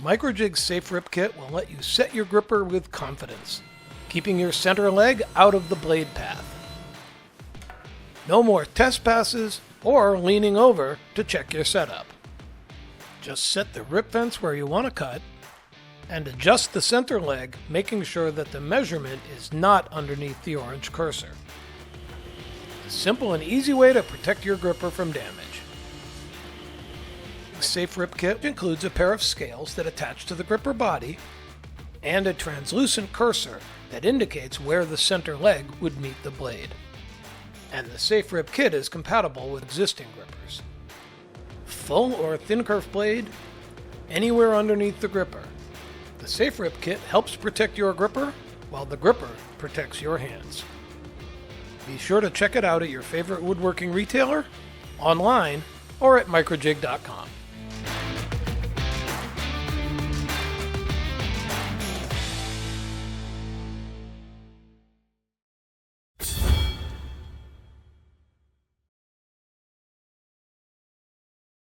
Microjig's SafeRip kit will let you set your gripper with confidence, keeping your center leg out of the blade path. No more test passes or leaning over to check your setup. Just set the rip fence where you want to cut and adjust the center leg, making sure that the measurement is not underneath the orange cursor. A simple and easy way to protect your gripper from damage. The SafeRip kit includes a pair of scales that attach to the gripper body and a translucent cursor that indicates where the center leg would meet the blade. And the SafeRip kit is compatible with existing grippers. Full or thin kerf blade, anywhere underneath the gripper. The SafeRip kit helps protect your gripper while the gripper protects your hands. Be sure to check it out at your favorite woodworking retailer, online, or at microjig.com.